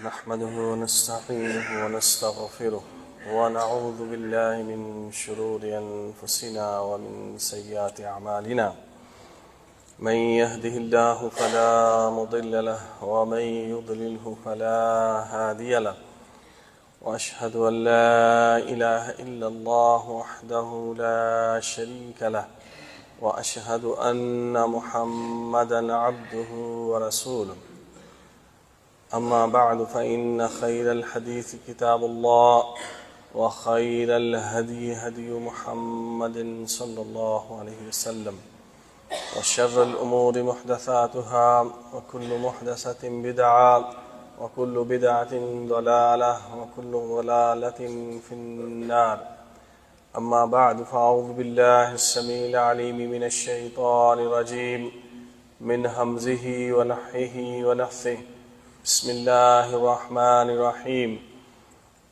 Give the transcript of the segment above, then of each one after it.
نحمده ونستعينه ونستغفره ونعوذ بالله من شرور أنفسنا ومن سيئات أعمالنا. من يهده الله فلا مضل له ومن يضلله فلا هادي له، وأشهد أن لا إله إلا الله وحده لا شريك له، وأشهد أن محمدا عبده ورسوله. أما بعد فإن خير الحديث كتاب الله، وخير الهدي هدي محمد صلى الله عليه وسلم، وشر الأمور محدثاتها، وكل محدثة بدعة، وكل بدعة ضلالة، وكل ضلالة في النار. أما بعد فأعوذ بالله السميع العليم من الشيطان الرجيم، من همزه ونفخه ونفثه. بسم الله الرحمن الرحيم.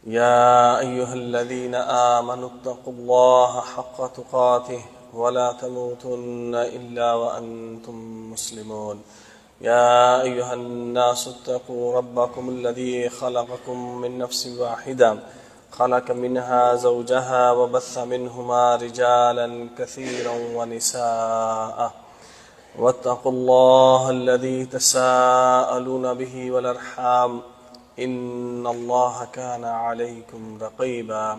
يا أيها الذين آمنوا اتقوا الله حق تقاته ولا تموتن إلا وأنتم مسلمون. يا أيها الناس اتقوا ربكم الذي خلقكم من نفس واحدة، خلق منها زوجها وبث منهما رجالا كثيرا ونساء، واتقوا الله الذي تساءلون به والأرحام، إن الله كان عليكم رقيبا.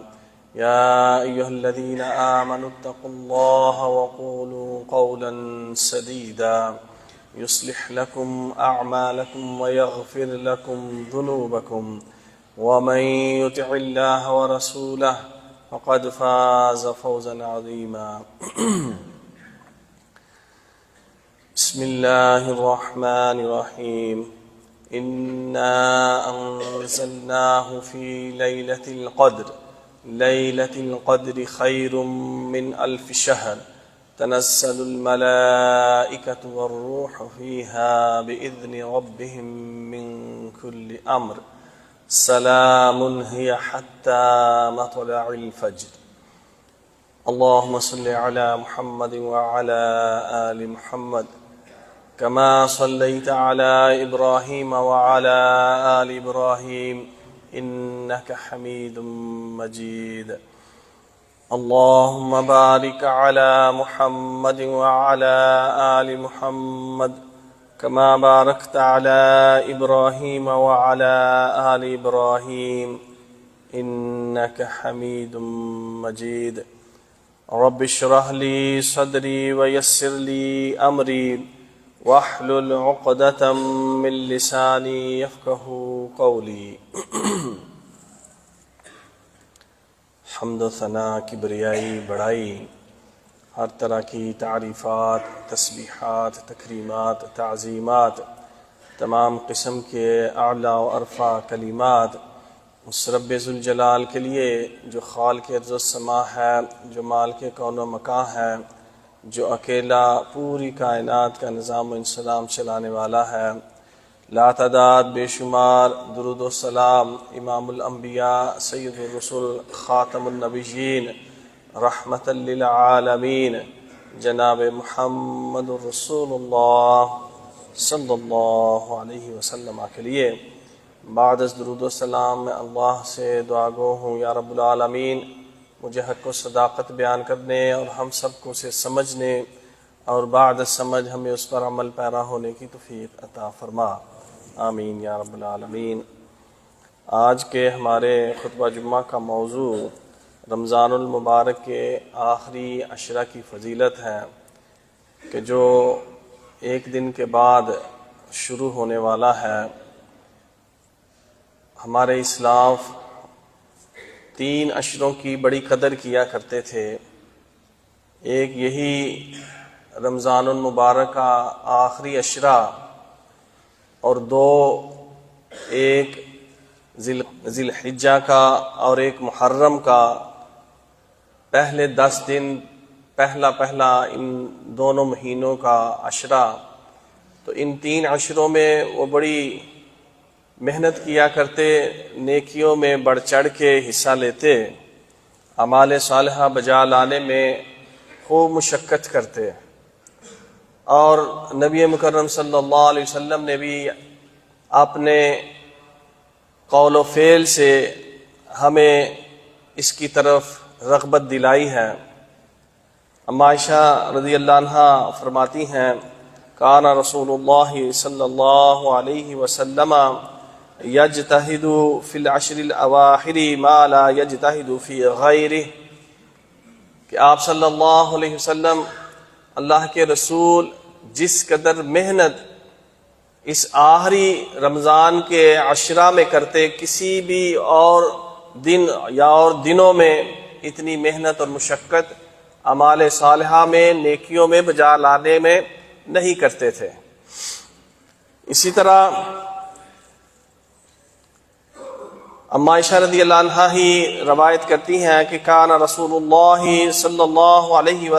يا أيها الذين آمنوا اتقوا الله وقولوا قولا سديدا يصلح لكم أعمالكم ويغفر لكم ذنوبكم، ومن يطع الله ورسوله فقد فاز فوزا عظيما. بسم الله الرحمن الرحيم. إنا أنزلناه في ليلة القدر. ليلة القدر خير من 1000 شهر. تنزل الملائكة والروح فيها بإذن ربهم من كل أمر. سلام هي حتى مطلع الفجر. اللهم صل على محمد وعلى آل محمد كما صليت على إبراهيم وعلى آل إبراهيم إنك حميد مجيد. اللهم بارك على محمد وعلى آل محمد كما باركت على إبراهيم وعلى آل إبراهيم إنك حميد مجيد. رب اشرح لي صدري ويسر لي أمري واحلل عقدة من لساني يفقه قولي. حمد و ثنا، کبریائی، بڑائی، ہر طرح کی تعریفات، تسبیحات، تکریمات، تعظیمات، تمام قسم کے اعلیٰ و ارفع کلمات اس رب ذوالجلال کے لیے جو خالق ارض و سما ہے، جو مالک کون و مکان ہے، جو اکیلا پوری کائنات کا نظام و انسلام چلانے والا ہے. لا تعداد بے شمار درود و سلام امام الانبیاء، سید الرسل، خاتم النبیین، رحمت للعالمین، جناب محمد الرسول اللہ صلی اللہ علیہ وسلم کے لیے. بعد از درود و سلام میں اللہ سے دعا گو ہوں، یا رب العالمین مجھے حق و صداقت بیان کرنے اور ہم سب کو اسے سمجھنے اور بعد سمجھ ہمیں اس پر عمل پیرا ہونے کی توفیق عطا فرما، آمین یا رب العالمین. آج کے ہمارے خطبہ جمعہ کا موضوع رمضان المبارک کے آخری عشرہ کی فضیلت ہے کہ جو ایک دن کے بعد شروع ہونے والا ہے. ہمارے اسلاف 3 عشروں کی بڑی قدر کیا کرتے تھے. ایک یہی رمضان المبارک کا آخری عشرہ، اور 2 ایک ذی الحجہ کا اور ایک محرم کا. پہلے 10 دن پہلا ان دونوں مہینوں کا عشرہ. تو ان 3 عشروں میں وہ بڑی محنت کیا کرتے، نیکیوں میں بڑھ چڑھ کے حصہ لیتے، اعمال صالحہ بجا لانے میں خوب مشقت کرتے. اور نبی مکرم صلی اللہ علیہ وسلم نے بھی اپنے قول و فعل سے ہمیں اس کی طرف رغبت دلائی ہے۔ اما عائشہ رضی اللہ عنہا فرماتی ہیں کان رسول اللہ صلی اللہ علیہ وسلم یجتہد فی العشر الاواخر ما لا یجتہد فی غیرہ، کہ آپ صلی اللہ علیہ وسلم اللہ کے رسول جس قدر محنت اس آخری رمضان کے عشرہ میں کرتے، کسی بھی اور دن یا اور دنوں میں اتنی محنت اور مشقت اعمال صالحہ میں، نیکیوں میں بجا لانے میں نہیں کرتے تھے۔ اسی طرح اما عائشہ رضی اللہ عنہا ہی روایت کرتی ہیں کہ کان رسول اللہ صلی اللہ علیہ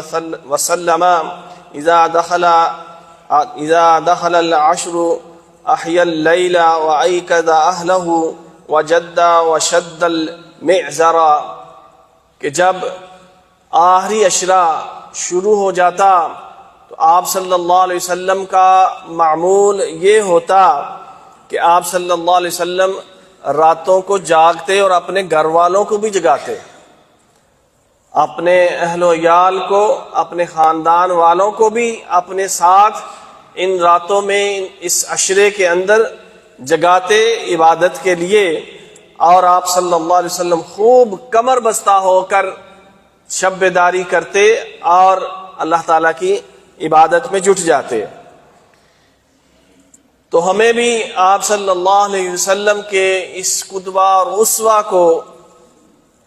وسلم اذا دخل العشر احیا اللیل وایقظ اہلہ وجد وشد المعذر، کہ جب آخری عشرہ شروع ہو جاتا تو آپ صلی اللہ علیہ وسلم کا معمول یہ ہوتا کہ آپ صلی اللہ علیہ وسلم راتوں کو جاگتے اور اپنے گھر والوں کو بھی جگاتے، اپنے اہل و عیال کو، اپنے خاندان والوں کو بھی اپنے ساتھ ان راتوں میں اس عشرے کے اندر جگاتے عبادت کے لیے، اور آپ صلی اللہ علیہ وسلم خوب کمر بستہ ہو کر شب بیداری کرتے اور اللہ تعالیٰ کی عبادت میں جٹ جاتے۔ تو ہمیں بھی آپ صلی اللہ علیہ وسلم کے اس قدوہ اور اسوہ کو،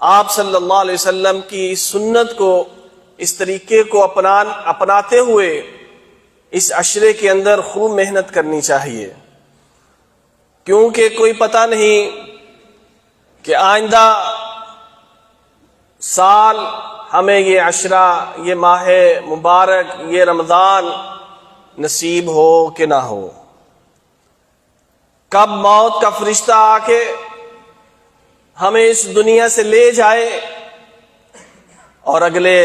آپ صلی اللہ علیہ وسلم کی سنت کو، اس طریقے کو اپناتے ہوئے اس عشرے کے اندر خوب محنت کرنی چاہیے، کیونکہ کوئی پتہ نہیں کہ آئندہ سال ہمیں یہ عشرہ، یہ ماہ مبارک، یہ رمضان نصیب ہو کہ نہ ہو، کب موت کا فرشتہ آ کے ہمیں اس دنیا سے لے جائے اور اگلے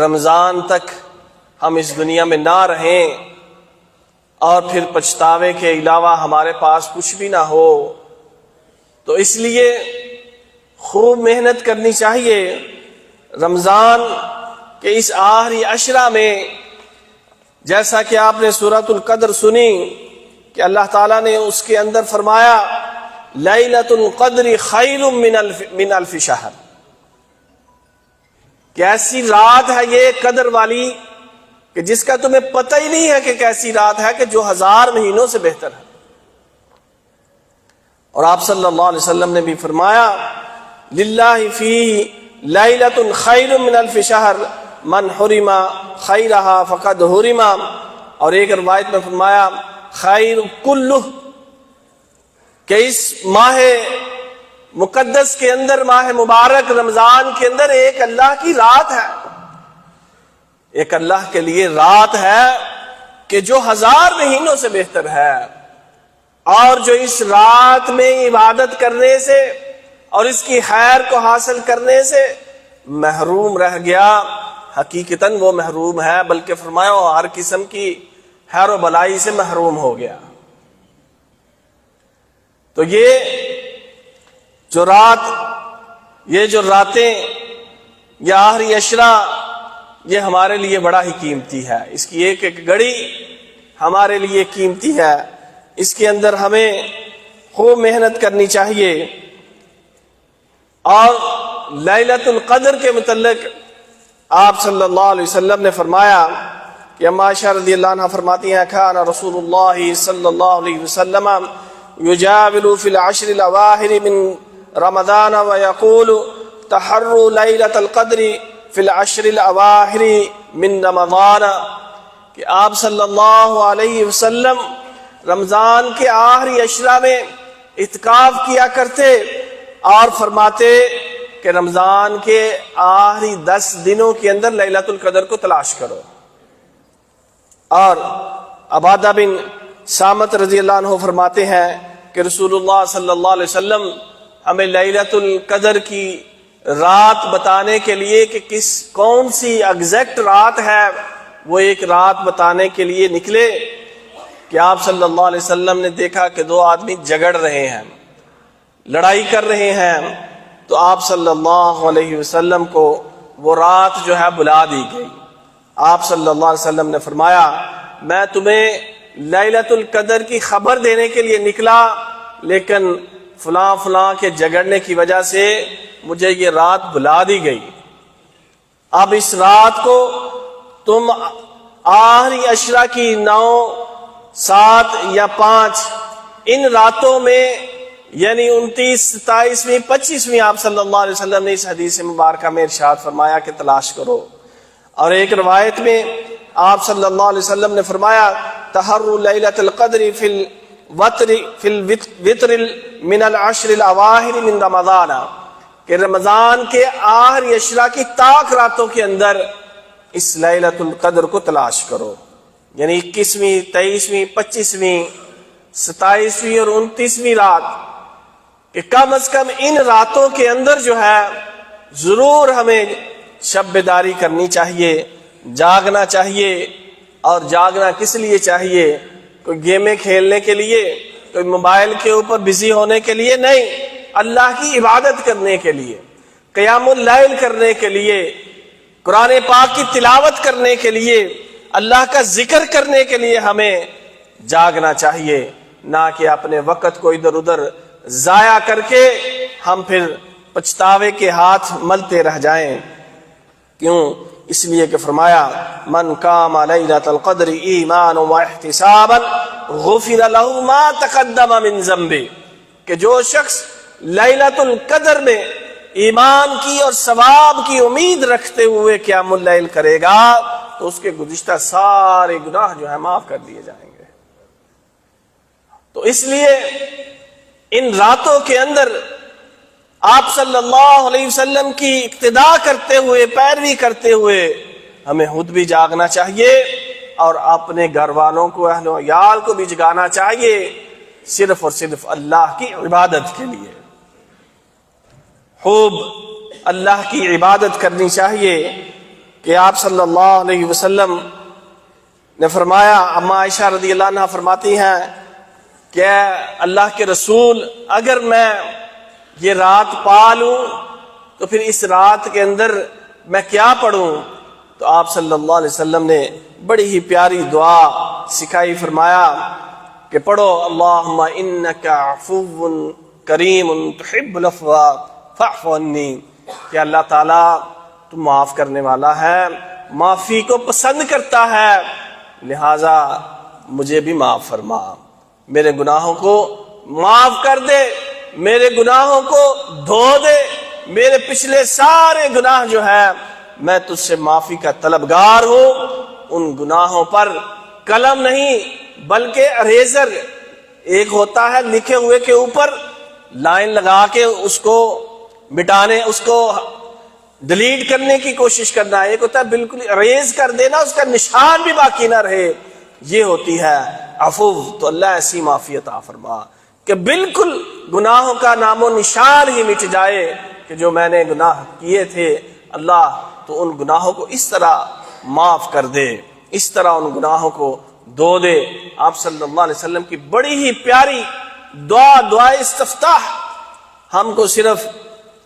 رمضان تک ہم اس دنیا میں نہ رہیں، اور پھر پچھتاوے کے علاوہ ہمارے پاس کچھ بھی نہ ہو۔ تو اس لیے خوب محنت کرنی چاہیے رمضان کے اس آخری عشرہ میں، جیسا کہ آپ نے سورۃ القدر سنی کہ اللہ تعالیٰ نے اس کے اندر فرمایا لیلۃ القدر خیر من الف شہر، کہ ایسی رات ہے یہ قدر والی کہ جس کا تمہیں پتہ ہی نہیں ہے کہ کیسی رات ہے، کہ جو 1000 مہینوں سے بہتر ہے۔ اور آپ صلی اللہ علیہ وسلم نے بھی فرمایا للہ فیہ لیلۃ خیر من الف شہر من حرم خیرہا فقد حرم، اور ایک روایت میں فرمایا خیر کلہ، کہ اس ماہ مقدس کے اندر، ماہ مبارک رمضان کے اندر ایک اللہ کی رات ہے، ایک اللہ کے لیے رات ہے کہ جو 1000 مہینوں سے بہتر ہے، اور جو اس رات میں عبادت کرنے سے اور اس کی خیر کو حاصل کرنے سے محروم رہ گیا، حقیقتاً وہ محروم ہے، بلکہ فرمایا وہ ہر قسم کی خیر و بلائی سے محروم ہو گیا۔ تو یہ جو راتیں، یہ آخری عشرہ، یہ ہمارے لیے بڑا ہی قیمتی ہے، اس کی ایک ایک گھڑی ہمارے لیے قیمتی ہے، اس کے اندر ہمیں خوب محنت کرنی چاہیے۔ اور لیلۃ القدر کے متعلق آپ صلی اللہ علیہ وسلم نے فرمایا کہ اما عائشہ رضی اللہ عنہ فرماتی ہیں کان رسول اللہ صلی اللہ علیہ وسلم یجاول فی العشر الاواخر من رمضان ویقول تحروا لیلۃ القدر فی العشر الاواخر من رمضان، کہ آپ صلی اللہ علیہ وسلم رمضان کے آخری عشرہ میں اعتکاف کیا کرتے اور فرماتے کہ رمضان کے آخری 10 دنوں کے اندر لیلۃ القدر کو تلاش کرو۔ اور عبادہ بن صامت رضی اللہ عنہ فرماتے ہیں کہ رسول اللہ صلی اللہ علیہ وسلم ہمیں لیلۃ القدر کی رات بتانے کے لیے کہ کون سی ایگزیکٹ رات ہے، وہ ایک رات بتانے کے لیے نکلے کہ آپ صلی اللہ علیہ وسلم نے دیکھا کہ 2 آدمی جھگڑ رہے ہیں، لڑائی کر رہے ہیں، تو آپ صلی اللہ علیہ وسلم کو وہ رات جو ہے بلا دی گئی۔ آپ صلی اللہ علیہ وسلم نے فرمایا میں تمہیں لیلۃ القدر کی خبر دینے کے لیے نکلا، لیکن فلاں فلاں کے جگڑنے کی وجہ سے مجھے یہ رات بلا دی گئی۔ اب اس رات کو تم آخری عشرہ کی 9، 7 یا 5 ان راتوں میں، یعنی 29، 27ویں، 25ویں، آپ صلی اللہ علیہ وسلم نے اس حدیث مبارکہ میں ارشاد فرمایا کہ تلاش کرو۔ اور ایک روایت میں آپ صلی اللہ علیہ وسلم نے فرمایا تحروا لیلۃ القدر فی الوتر من العشر الاواخر من رمضان، کہ رمضان کے آخری عشرہ کی طاق راتوں کے اندر اس لیلۃ القدر کو تلاش کرو، یعنی 21ویں، 23ویں، 25ویں، 27ویں اور 29ویں رات، کہ کم از کم ان راتوں کے اندر جو ہے ضرور ہمیں شب بیداری کرنی چاہیے، جاگنا چاہیے۔ اور جاگنا کس لیے چاہیے؟ کوئی گیمیں کھیلنے کے لیے، کوئی موبائل کے اوپر بزی ہونے کے لیے نہیں، اللہ کی عبادت کرنے کے لیے، قیام اللیل کرنے کے لیے، قرآن پاک کی تلاوت کرنے کے لیے، اللہ کا ذکر کرنے کے لیے ہمیں جاگنا چاہیے، نہ کہ اپنے وقت کو ادھر ادھر ضائع کر کے ہم پھر پچھتاوے کے ہاتھ ملتے رہ جائیں۔ کیوں؟ اس لیے کہ فرمایا من قام لیلۃ القدر ایمانا واحتسابا غفر له ما تقدم من ذنبه، کہ جو شخص لیلۃ القدر میں ایمان کی اور ثواب کی امید رکھتے ہوئے قیام اللیل کرے گا تو اس کے گزشتہ سارے گناہ جو ہے معاف کر دیے جائیں گے۔ تو اس لیے ان راتوں کے اندر آپ صلی اللہ علیہ وسلم کی اقتداء کرتے ہوئے، پیروی کرتے ہوئے ہمیں خود بھی جاگنا چاہیے اور اپنے گھر والوں کو، اہل و عیال کو بھی جگانا چاہیے، صرف اور صرف اللہ کی عبادت کے لیے۔ خوب اللہ کی عبادت کرنی چاہیے کہ آپ صلی اللہ علیہ وسلم نے فرمایا، اما عائشہ رضی اللہ عنہ فرماتی ہیں کہ اللہ کے رسول اگر میں یہ رات پا لوں تو پھر اس رات کے اندر میں کیا پڑھوں؟ تو آپ صلی اللہ علیہ وسلم نے بڑی ہی پیاری دعا سکھائی، فرمایا کہ پڑھو اللہم انک عفو کریم تحب العفو فاعف عنی، کہ اللہ تعالیٰ تو معاف کرنے والا ہے، معافی کو پسند کرتا ہے، لہذا مجھے بھی معاف فرما، میرے گناہوں کو معاف کر دے، میرے گناہوں کو دھو دے، میرے پچھلے سارے گناہ جو ہے میں تجھ سے معافی کا طلبگار ہوں۔ ان گناہوں پر قلم نہیں بلکہ اریزر ایک ہوتا ہے، لکھے ہوئے کے اوپر لائن لگا کے اس کو مٹانے، اس کو ڈیلیٹ کرنے کی کوشش کرنا، ایک ہوتا ہے بالکل اریز کر دینا، اس کا نشان بھی باقی نہ رہے، یہ ہوتی ہے عفو۔ تو اللہ ایسی معافی عطا فرما کہ بالکل گناہوں کا نام و نشان ہی مٹ جائے کہ جو میں نے گناہ کیے تھے اللہ تو ان گناہوں کو اس طرح معاف کر دے، اس طرح ان گناہوں کو دھو دے۔ آپ صلی اللہ علیہ وسلم کی بڑی ہی پیاری دعا، دعا استفتاح، ہم کو صرف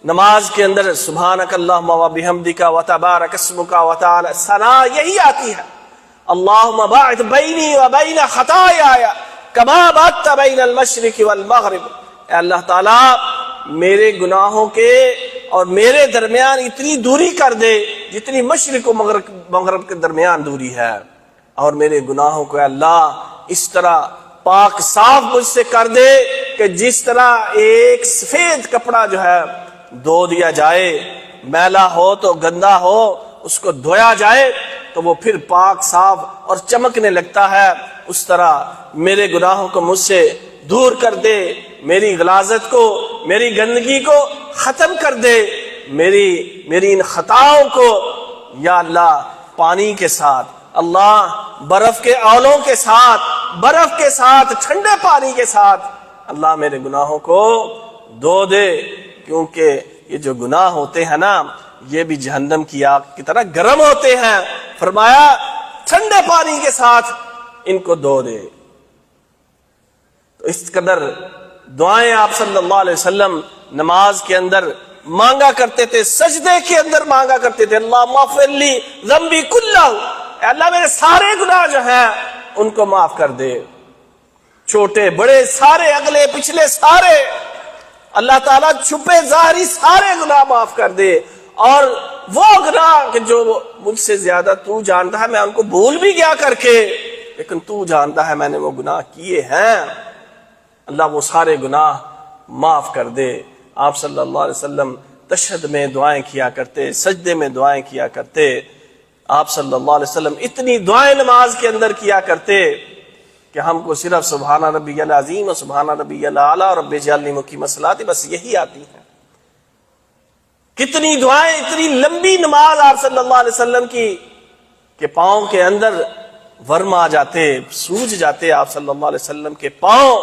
نماز کے اندر سبحانک اللہم و بحمدک و تبارک اسمک و تعالی ثنا یہی آتی ہے، اللہم باعث بینی و بین خطایایا کما بات بین المشرق والمغرب، اے اللہ تعالیٰ میرے گناہوں کے اور میرے درمیان اتنی دوری کر دے جتنی مشرق و مغرب کے درمیان دوری ہے، اور میرے گناہوں کو اے اللہ اس طرح پاک صاف مجھ سے کر دے کہ جس طرح ایک سفید کپڑا جو ہے دھو دیا جائے، میلا ہو تو گندا ہو اس کو دھویا جائے تو وہ پھر پاک صاف اور چمکنے لگتا ہے، اس طرح میرے گناہوں کو مجھ سے دور کر دے، میری غلاظت کو، میری گندگی کو ختم کر دے، میری ان خطاؤں کو یا اللہ پانی کے ساتھ، اللہ برف کے اولوں کے ساتھ، برف کے ساتھ، ٹھنڈے پانی کے ساتھ اللہ میرے گناہوں کو دھو دے، کیونکہ یہ جو گناہ ہوتے ہیں نا یہ بھی جہنم کی آگ کی طرح گرم ہوتے ہیں، فرمایا ٹھنڈے پانی کے ساتھ ان کو دھو دے۔ تو اس قدر دعائیں آپ صلی اللہ علیہ وسلم نماز کے اندر مانگا کرتے تھے، سجدے کے اندر مانگا کرتے تھے، اللہم اغفر لی ذنبی کلہ، اے اللہ میرے سارے گناہ جو ہیں ان کو معاف کر دے، چھوٹے بڑے سارے، اگلے پچھلے سارے، اللہ تعالیٰ چھپے ظاہری سارے گناہ معاف کر دے، اور وہ گناہ کہ جو مجھ سے زیادہ تو جانتا ہے، میں ان کو بھول بھی گیا کر کے، لیکن تو جانتا ہے میں نے وہ گناہ کیے ہیں، اللہ وہ سارے گناہ معاف کر دے۔ آپ صلی اللہ علیہ وسلم تشہد میں دعائیں کیا کرتے، سجدے میں دعائیں کیا کرتے، آپ صلی اللہ علیہ وسلم اتنی دعائیں نماز کے اندر کیا کرتے کہ ہم کو صرف سبحان ربی العظیم اور سبحان ربی الاعلیٰ اور رب اجعلنی مقیم الصلاۃ بس یہی آتی ہیں۔ کتنی دعائیں، اتنی لمبی نماز آپ صلی اللہ علیہ وسلم کی کہ پاؤں کے اندر ورم آ جاتے، سوج جاتے آپ صلی اللہ علیہ وسلم کے پاؤں،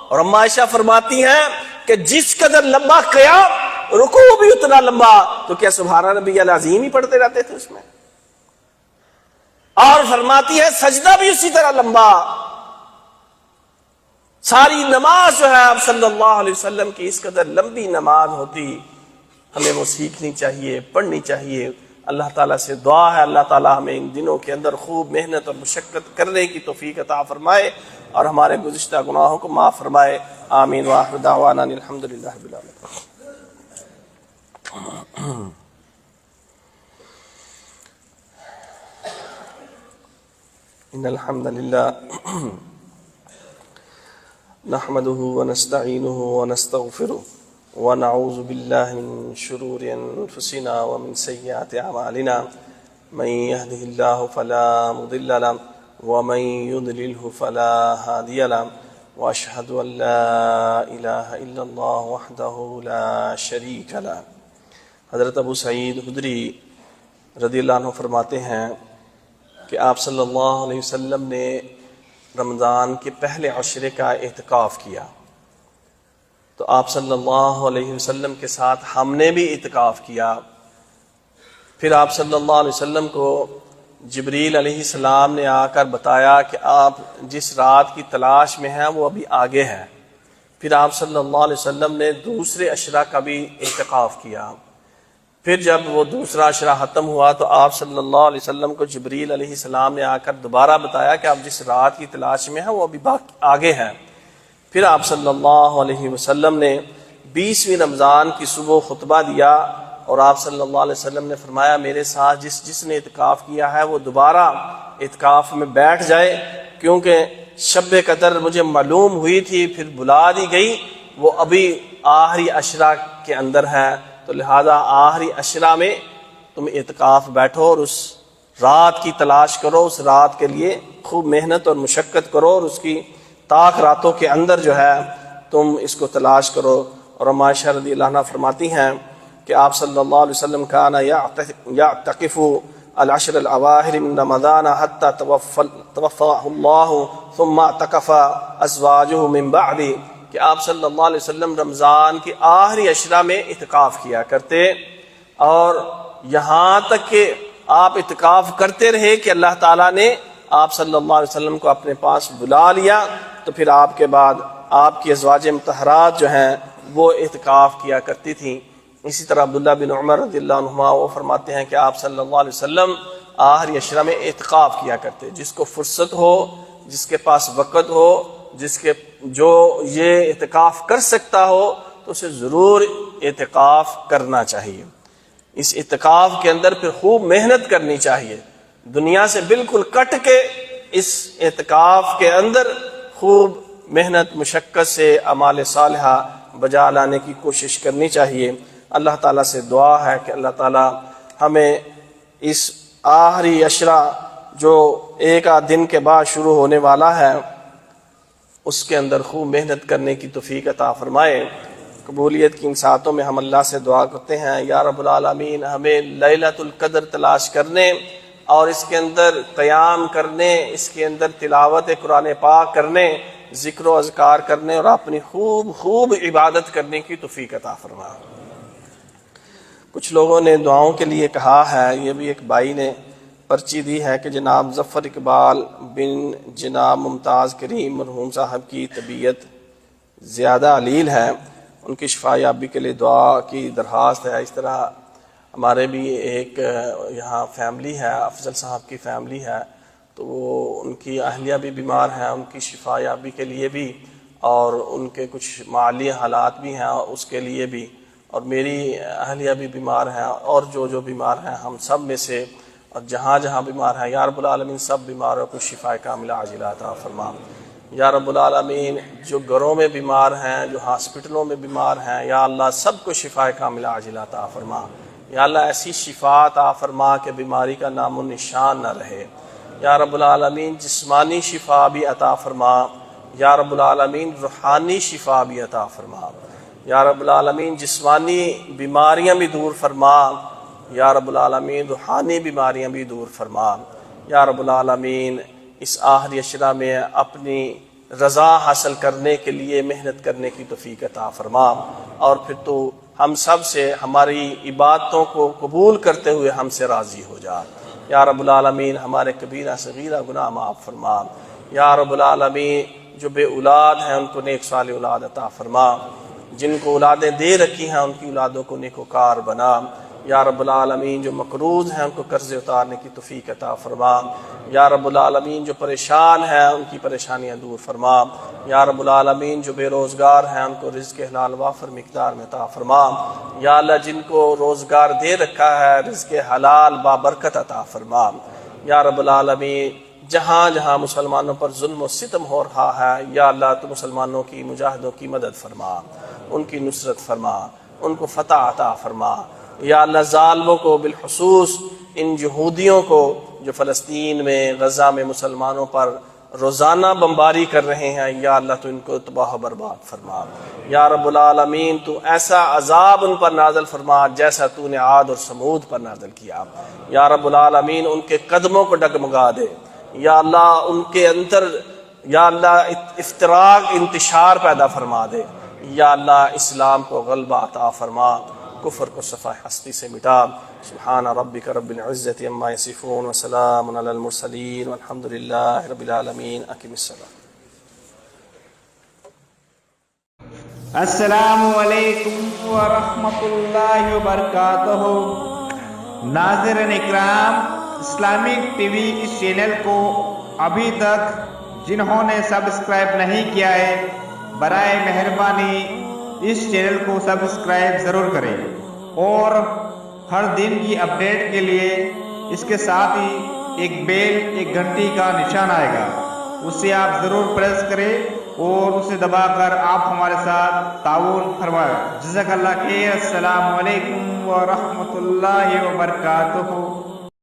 اور اما عائشہ فرماتی ہیں کہ جس قدر لمبا قیام، رکوع بھی اتنا لمبا، تو کیا سبحان ربی العظیم ہی پڑھتے رہتے تھے اس میں؟ اور فرماتی ہے سجدہ بھی اسی طرح لمبا۔ ساری نماز جو ہے آپ صلی اللہ علیہ وسلم کی اس قدر لمبی نماز ہوتی، ہمیں وہ سیکھنی چاہیے، پڑھنی چاہیے۔ اللہ تعالیٰ سے دعا ہے اللہ تعالیٰ ہمیں ان دنوں کے اندر خوب محنت اور مشقت کرنے کی توفیق عطا فرمائے اور ہمارے گزشتہ گناہوں کو معاف فرمائے۔ آمین وآخر دعوانا الحمدللہ رب العالمین۔ ان الحمد للہ نحمده ونستعینه ونستغفره ونعوذ باللہ من شرور انفسنا ومن سیئات اعمالنا من يهده الله فلا مضل له ومن يضلله فلا هادي له واشهد ان لا الہ الا اللہ وحدہ لا شریک له۔ حضرت ابو سعید خدری رضی اللہ عنہ فرماتے ہیں کہ آپ صلی اللہ علیہ وسلم نے رمضان کے پہلے عشرے کا اعتکاف کیا، تو آپ صلی اللہ علیہ وسلم کے ساتھ ہم نے بھی اعتکاف کیا۔ پھر آپ صلی اللہ علیہ وسلم کو جبریل علیہ السلام نے آ کر بتایا کہ آپ جس رات کی تلاش میں ہیں وہ ابھی آگے ہے۔ پھر آپ صلی اللہ علیہ وسلم نے دوسرے عشرہ کا بھی اعتکاف کیا۔ پھر جب وہ دوسرا عشرہ ختم ہوا تو آپ صلی اللہ علیہ وسلم کو جبریل علیہ السلام نے آ کر دوبارہ بتایا کہ آپ جس رات کی تلاش میں ہیں وہ ابھی آگے ہے۔ پھر آپ صلی اللہ علیہ وسلم نے 20ویں رمضان کی صبح خطبہ دیا اور آپ صلی اللہ علیہ وسلم نے فرمایا میرے ساتھ جس نے اعتکاف کیا ہے وہ دوبارہ اعتکاف میں بیٹھ جائے، کیونکہ شب قدر مجھے معلوم ہوئی تھی پھر بلا دی گئی، وہ ابھی آخری عشرہ کے اندر ہے، تو لہذا آخری عشرہ میں تم اعتکاف بیٹھو اور اس رات کی تلاش کرو، اس رات کے لیے خوب محنت اور مشقت کرو اور اس کی طاق راتوں کے اندر جو ہے تم اس کو تلاش کرو۔ اور اما عائشہ رضی اللہ عنہ فرماتی ہیں کہ آپ صلی اللہ علیہ وسلم کان یعتکف العشر الاواخر من رمضان حتى توفاه الله ثم اعتکف ازواجه من بعد، کہ آپ صلی اللہ علیہ وسلم رمضان کے آخری عشرہ میں اعتکاف کیا کرتے، اور یہاں تک کہ آپ اعتکاف کرتے رہے کہ اللہ تعالیٰ نے آپ صلی اللہ علیہ وسلم کو اپنے پاس بلا لیا، تو پھر آپ کے بعد آپ کی ازواج مطہرات جو ہیں وہ اعتکاف کیا کرتی تھیں۔ اسی طرح عبداللہ بن عمر رضی اللہ عنہما وہ فرماتے ہیں کہ آپ صلی اللہ علیہ وسلم آخری عشرہ میں اعتکاف کیا کرتے، جس کو فرصت ہو، جس کے پاس وقت ہو، جو یہ اعتکاف کر سکتا ہو تو اسے ضرور اعتکاف کرنا چاہیے۔ اس اعتکاف کے اندر پھر خوب محنت کرنی چاہیے، دنیا سے بالکل کٹ کے اس اعتکاف کے اندر خوب محنت مشقت سے اعمال صالحہ بجا لانے کی کوشش کرنی چاہیے۔ اللہ تعالیٰ سے دعا ہے کہ اللہ تعالیٰ ہمیں اس آخری عشرہ جو ایک آدھ دن کے بعد شروع ہونے والا ہے اس کے اندر خوب محنت کرنے کی توفیق عطا فرمائے۔ قبولیت کی ان ساعتوں میں ہم اللہ سے دعا کرتے ہیں یا رب العالمین ہمیں لیلۃ القدر تلاش کرنے اور اس کے اندر قیام کرنے، اس کے اندر تلاوت قرآن پاک کرنے، ذکر و اذکار کرنے اور اپنی خوب عبادت کرنے کی توفیق عطا فرما۔ کچھ لوگوں نے دعاؤں کے لیے کہا ہے، یہ بھی ایک بھائی نے پرچی دی ہے کہ جناب ظفر اقبال بن جناب ممتاز کریم مرحوم صاحب کی طبیعت زیادہ علیل ہے، ان کی شفا یابی کے لیے دعا کی درخواست ہے۔ اس طرح ہمارے بھی ایک یہاں فیملی ہے، افضل صاحب کی فیملی ہے، تو وہ ان کی اہلیہ بھی بیمار ہیں، ان کی شفا یابی کے لیے بھی، اور ان کے کچھ مالی حالات بھی ہیں اس کے لیے بھی، اور میری اہلیہ بھی بیمار ہیں، اور جو بیمار ہیں ہم سب میں سے، اور جہاں جہاں بیمار ہیں یا رب العالمین سب بیماروں کو شفا کاملہ عاجلہ عطا فرما۔ یا رب العالمین جو گھروں میں بیمار ہیں، جو ہاسپٹلوں میں بیمار ہیں، یا اللہ سب کو شفا کاملہ عاجلہ عطا فرما۔ یا اللہ ایسی شفا عطا فرما کہ بیماری کا نام و نشان نہ رہے۔ یا رب العالمین جسمانی شفا بھی عطا فرما، یا رب العالمین روحانی شفا بھی عطا فرما۔ یا رب العالمین جسمانی بیماریاں بھی دور فرما، یا رب العالمین روحانی بیماریاں بھی دور فرما۔ یا رب العالمین اس آخری اشرا میں اپنی رضا حاصل کرنے کے لیے محنت کرنے کی توفیق عطا فرما، اور پھر تو ہم سب سے ہماری عبادتوں کو قبول کرتے ہوئے ہم سے راضی ہو جا۔ یا رب العالمین ہمارے کبیرہ صغیرہ گناہ معاف فرما۔ یا رب العالمین جو بے اولاد ہیں ان کو نیک صالح اولاد عطا فرما، جن کو اولادیں دے رکھی ہیں ان کی اولادوں کو نیکوکار بنا۔ یا رب العالمین جو مقروض ہیں ان کو قرض اتارنے کی توفیق عطا فرما۔ یا رب العالمین جو پریشان ہیں ان کی پریشانیاں دور فرما۔ یا رب العالمین جو بے روزگار ہیں ان کو رزق حلال وافر مقدار میں عطا فرما۔ یا اللہ جن کو روزگار دے رکھا ہے رزق حلال بابرکت عطا فرما۔ یا رب العالمین جہاں جہاں مسلمانوں پر ظلم و ستم ہو رہا ہے، یا اللہ تو مسلمانوں کی مجاہدوں کی مدد فرما، ان کی نصرت فرما، ان کو فتح عطا فرما۔ یا اللہ ظالموں کو بالخصوص ان یہودیوں کو جو فلسطین میں غزہ میں مسلمانوں پر روزانہ بمباری کر رہے ہیں، یا اللہ تو ان کو تباہ و برباد فرما۔ یا رب العالمین تو ایسا عذاب ان پر نازل فرما جیسا تو نے عاد اور سمود پر نازل کیا۔ یا رب العالمین ان کے قدموں کو ڈگمگا دے۔ یا اللہ ان کے اندر یا اللہ افتراق انتشار پیدا فرما دے۔ یا اللہ اسلام کو غلبہ عطا فرما، کفر کو صفحہ ہستی سے مٹا۔ سبحان ربک رب العزت عما یصفون وسلام علی المرسلین والحمد للہ رب العالمین۔ اقم الصلاۃ۔ السلام علیکم ورحمۃ اللہ وبرکاتہ۔ ناظرین اکرام، اسلامک ٹی وی اس چینل کو ابھی تک جنہوں نے سبسکرائب نہیں کیا ہے، برائے مہربانی اس چینل کو سبسکرائب ضرور کریں، اور ہر دن کی اپڈیٹ کے لیے اس کے ساتھ ہی ایک بیل ایک گھنٹی کا نشان آئے گا، اسے آپ ضرور پریس کریں اور اسے دبا کر آپ ہمارے ساتھ تعاون فرمائیں۔ جزاک اللہ خیر۔ السلام علیکم ورحمۃ اللہ وبرکاتہ۔